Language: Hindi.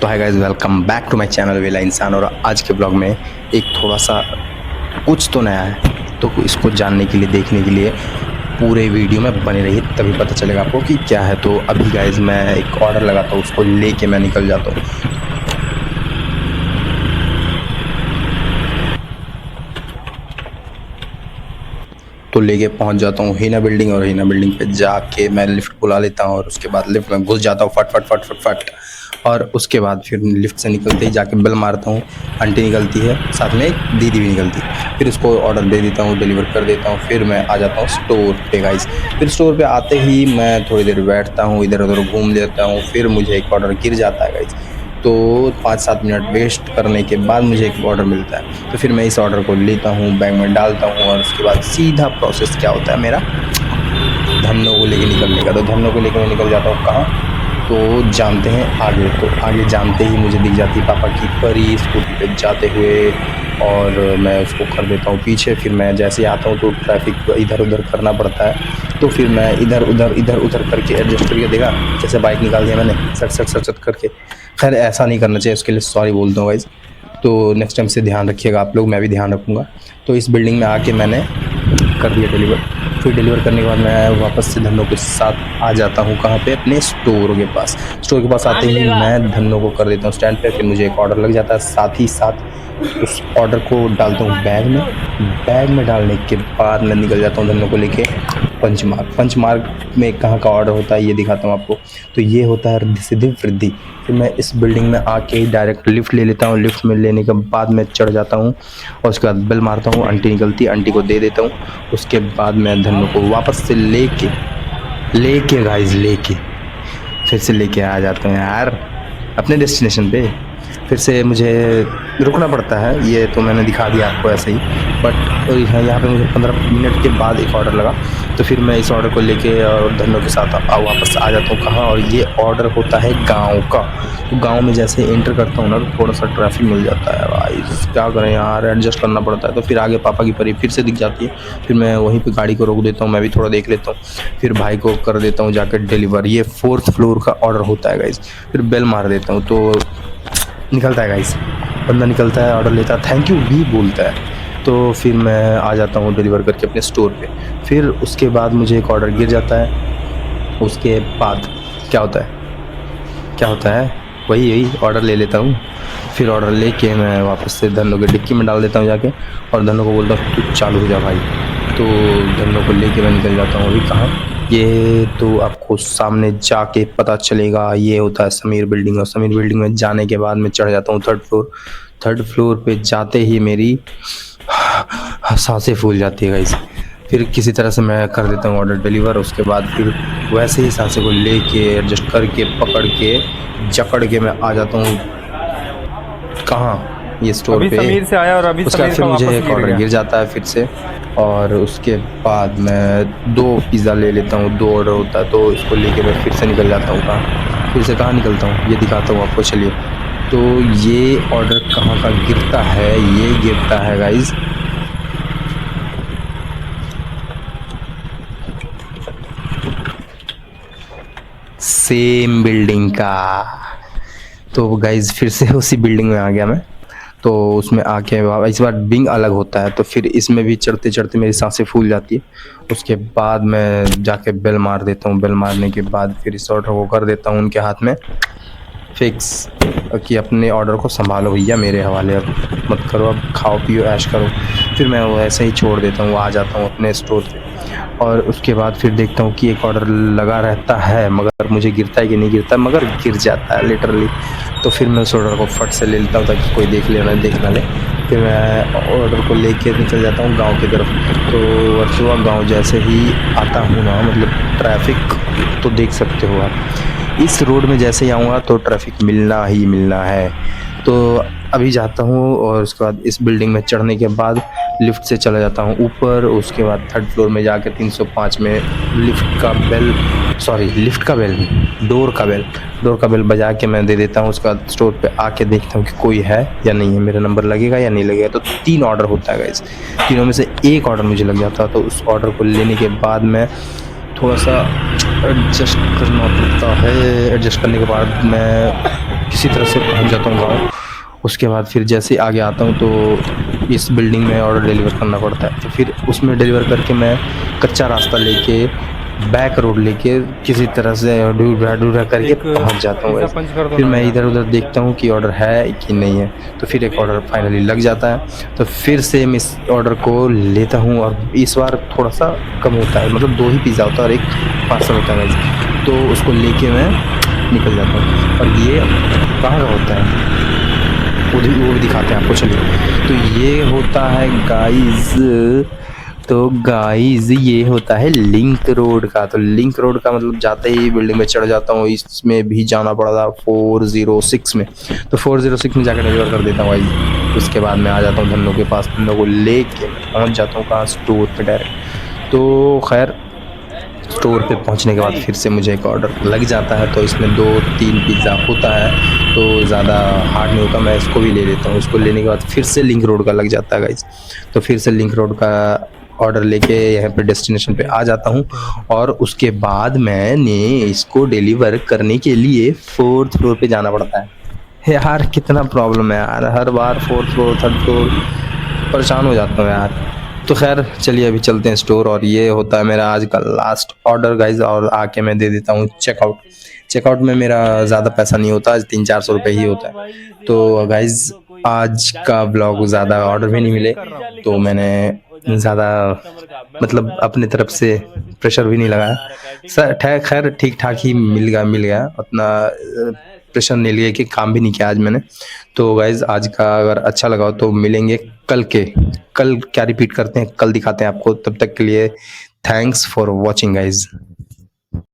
तो hi guys, welcome back to my channel Vella Insaan. और आज के ब्लॉग में एक थोड़ा सा कुछ तो नया है, तो इसको जानने के लिए, देखने के लिए पूरे वीडियो में बने रहिए, तभी पता चलेगा आपको कि क्या है। तो अभी गाइस मैं एक ऑर्डर लगाता हूँ, उसको लेके मैं निकल जाता हूँ। तो लेके पहुंच जाता हूँ हीना बिल्डिंग, और हीना बिल्डिंग पे जाके मैं लिफ्ट बुला लेता हूँ और उसके बाद लिफ्ट में घुस जाता हूँ फट फट फट फट फट। और उसके बाद फिर लिफ्ट से निकलते ही जाके बेल मारता हूँ, आंटी निकलती है, साथ में एक दीदी भी निकलती है। फिर उसको ऑर्डर दे देता हूँ, डिलीवर कर देता हूँ। फिर मैं आ जाता हूँ स्टोर पे गाइस। फिर स्टोर पे आते ही मैं थोड़ी देर बैठता हूँ, इधर उधर घूम लेता हूँ। फिर मुझे एक ऑर्डर गिर जाता है गाइस, तो 5-7 मिनट वेस्ट करने के बाद मुझे एक ऑर्डर मिलता है। तो फिर मैं इस ऑर्डर को लेता हूँ, बैग में डालता हूँ, और उसके बाद सीधा प्रोसेस क्या होता है मेरा, धन्नो को लेके निकलने का। तो धन्नो को लेके मैं निकल जाता हूँ कहाँ, तो जानते हैं आगे। तो आगे जानते ही मुझे दिख जाती है पापा की परी स्कूटी पे जाते हुए, और मैं उसको कर देता हूँ पीछे। फिर मैं जैसे ही आता हूँ तो ट्रैफिक इधर उधर करना पड़ता है, तो फिर मैं इधर उधर करके एडजस्ट करके, देखा जैसे बाइक निकाल दिया मैंने सट सट सट सट करके। खैर ऐसा नहीं करना चाहिए, उसके लिए सॉरी बोलता हूँ गाइस। तो नेक्स्ट टाइम से ध्यान रखिएगा आप लोग, मैं भी ध्यान रखूँगा। तो इस बिल्डिंग में आके मैंने कर दिया डिलीवर। फिर डिलीवर करने के बाद मैं वापस से धन्नो के साथ आ जाता हूँ कहाँ पे, अपने स्टोर के पास। स्टोर के पास आते ही मैं धन्नो को कर देता हूँ स्टैंड पे। फिर मुझे एक ऑर्डर लग जाता है, साथ ही साथ उस ऑर्डर को डालता हूँ बैग में। बैग में डालने के बाद मैं निकल जाता हूँ धन्नो को लेके पंच मार्ग। पंच मार्ग में कहाँ का ऑर्डर होता है ये दिखाता हूँ आपको। तो ये होता है रिद्धि सिद्धि वृद्धि। फिर मैं इस बिल्डिंग में आके डायरेक्ट लिफ्ट ले लेता हूँ। लिफ्ट में लेने के बाद मैं चढ़ जाता हूँ, और उसके बाद बेल मारता हूँ, आंटी निकलती है, आंटी को दे देता हूँ। उसके बाद मैं धन्नो को वापस से लेके गाइस लेके फिर से लेके आ जाते हैं यार अपने डेस्टिनेशन पे। फिर से मुझे रुकना पड़ता है, ये तो मैंने दिखा दिया आपको ऐसे ही। बट यहाँ पे मुझे 15 मिनट के बाद एक ऑर्डर लगा, तो फिर मैं इस ऑर्डर को लेके और धन्नो के साथ वापस आ जाता हूँ कहाँ, और ये ऑर्डर होता है गांव का। तो गांव में जैसे एंटर करता हूँ ना, तो थोड़ा सा ट्रैफिक मिल जाता है भाई, क्या करें यार, एडजस्ट करना पड़ता है। तो फिर आगे पापा की परी फिर से दिख जाती है। फिर मैं वहीं पे गाड़ी को रोक देता हूँ, मैं भी थोड़ा देख लेता हूँ। फिर भाई को कर देता हूँ जाकर डिलीवर। ये 4th फ्लोर का ऑर्डर होता है गाइस। फिर बेल मार देता हूँ, तो निकलता है गाइस, बंदा निकलता है, ऑर्डर लेता है, थैंक यू भी बोलता है। तो फिर मैं आ जाता हूँ डिलीवर करके अपने स्टोर पे। फिर उसके बाद मुझे एक ऑर्डर गिर जाता है। उसके बाद क्या होता है वही ऑर्डर ले लेता हूँ। फिर ऑर्डर लेके मैं वापस से धन्नो के डिक्की में डाल देता हूँ जाके, और धन्नो को बोलता हूँ तू चालू हो जा भाई। तो धन्नो को लेके मैं निकल जाता हूँ। अभी कहाँ, ये तो आपको सामने जाके पता चलेगा। ये होता है समीर बिल्डिंग, और समीर बिल्डिंग में जाने के बाद मैं चढ़ जाता हूँ 3rd फ्लोर। 3rd फ्लोर पे जाते ही मेरी सांसें फूल जाती है गाइस। फिर किसी तरह से मैं कर देता हूँ ऑर्डर डिलीवर। उसके बाद फिर वैसे ही सांसें को लेके एडजस्ट करके पकड़ के जकड़ के मैं आ जाता हूँ कहाँ, ये स्टोर पे। समीर से आया और अभी उसके बाद फिर मुझे एक ऑर्डर गिर जाता है फिर से, और उसके बाद मैं 2 पिज़्ज़ा ले लेता हूँ। 2 ऑर्डर होता है, तो इसको लेके मैं फिर से निकल जाता हूँ कहाँ, फिर से कहाँ निकलता हूँ ये दिखाता हूँ आपको, चलिए। तो ये ऑर्डर कहाँ का गिरता है, ये गिरता है गाइज सेम बिल्डिंग का। तो गाइज फिर से उसी बिल्डिंग में आ गया मैं। तो उसमें आके इस बार विंग अलग होता है, तो फिर इसमें भी चढ़ते चढ़ते मेरी सांसें फूल जाती है। उसके बाद मैं जाके बेल मार देता हूँ। बेल मारने के बाद फिर इस ऑर्डर को कर देता हूँ उनके हाथ में फिक्स, कि अपने ऑर्डर को संभालो भैया, मेरे हवाले अब मत करो, अब खाओ पियो ऐश करो। फिर मैं वो ऐसे ही छोड़ देता हूँ, आ जाता हूँ अपने स्टोर पे। और उसके बाद फिर देखता हूँ कि एक ऑर्डर लगा रहता है, मगर मुझे गिरता है कि नहीं गिरता, मगर गिर जाता है लिटरली। तो फिर मैं उस ऑर्डर को फट से ले लेता हूँ ताकि कोई देख ना ले। फिर मैं ऑर्डर को लेके निकल जाता हूँ गांव की तरफ। तो वर्सोवा गांव जैसे ही आता हूँ ना, मतलब ट्रैफिक तो देख सकते हो आप, इस रोड में जैसे ही आऊँगा तो ट्रैफिक मिलना ही मिलना है। तो अभी जाता हूँ, और उसके बाद इस बिल्डिंग में चढ़ने के बाद लिफ्ट से चला जाता हूँ ऊपर। उसके बाद 3rd फ्लोर में जाकर 305 में डोर का बेल बजा के मैं दे देता हूँ। उसके बाद स्टोर पे आके देखता हूँ कि कोई है या नहीं है, मेरा नंबर लगेगा या नहीं लगेगा। तो 3 ऑर्डर होता है गाइस, तीनों में से एक ऑर्डर मुझे लग जाता है। तो उस ऑर्डर को लेने के बाद मैं थोड़ा सा एडजस्ट करना पड़ता है। एडजस्ट करने के बाद मैं किसी तरह से पहुंच जाता हूँ गाँव। उसके बाद फिर जैसे आगे आता हूँ तो इस बिल्डिंग में ऑर्डर डिलीवर करना पड़ता है, तो फिर उसमें डिलीवर करके मैं कच्चा रास्ता लेके बैक रोड लेके किसी तरह से ढूंढा करके पहुंच जाता हूँ guys। फिर मैं इधर उधर देखता हूँ कि ऑर्डर है कि नहीं है, तो फिर एक ऑर्डर फाइनली लग जाता है, तो फिर से मैं इस ऑर्डर को लेता हूँ और इस बार थोड़ा सा कम होता है, मतलब 2 ही पिज़्ज़ा होता है और एक पार्सल होता है guys। तो उसको लेके मैं निकल जाता हूँ। और ये कहाँ का होता है वो भी दिखाते हैं आपको, चलिए। तो ये होता है गाइज ये होता है लिंक रोड का। तो लिंक रोड का मतलब जाते ही बिल्डिंग में चढ़ जाता हूँ, इसमें भी जाना पड़ा था 406 में। तो 406 में जाकर डिलीवर कर देता हूँ गाइज। उसके बाद मैं आ जाता हूँ धन्नो के पास, धन्नो को लेके मैं पहुँच जाता हूँ कहाँ, स्टोर पे डायरेक्ट। तो खैर स्टोर पे पहुंचने के बाद फिर से मुझे एक ऑर्डर लग जाता है, तो इसमें 2-3 पिज़्ज़ा होता है, तो ज़्यादा हार्ड नहीं होता, मैं इसको भी ले लेता हूँ। इसको लेने के बाद फिर से लिंक रोड का लग जाता है गाइस। तो फिर से लिंक रोड का ऑर्डर लेके यहाँ पे डेस्टिनेशन पे आ जाता हूँ, और उसके बाद मैंने इसको डिलीवर करने के लिए 4th फ्लोर पे जाना पड़ता है। यार कितना प्रॉब्लम है यार, हर बार 4th फ्लोर 3rd फ्लोर, परेशान हो जाता हूँ यार। तो खैर चलिए अभी चलते हैं स्टोर, और ये होता है मेरा आज का लास्ट ऑर्डर गाइज, और आके मैं दे देता हूँ चेकआउट। चेकआउट में मेरा ज़्यादा पैसा नहीं होता, 300-400 रुपये ही होता है। तो गाइज आज का ब्लॉग ज़्यादा ऑर्डर भी नहीं मिले, तो मैंने ज़्यादा मतलब अपने तरफ से प्रेशर भी नहीं लगाया। खैर ठीक ठाक ही मिल गया उतना, प्रेशर नहीं लिया कि काम भी नहीं किया आज मैंने। तो गाइज आज का अगर अच्छा लगा हो तो मिलेंगे कल क्या रिपीट करते हैं, कल दिखाते हैं आपको। तब तक के लिए थैंक्स फॉर वॉचिंग गाइज।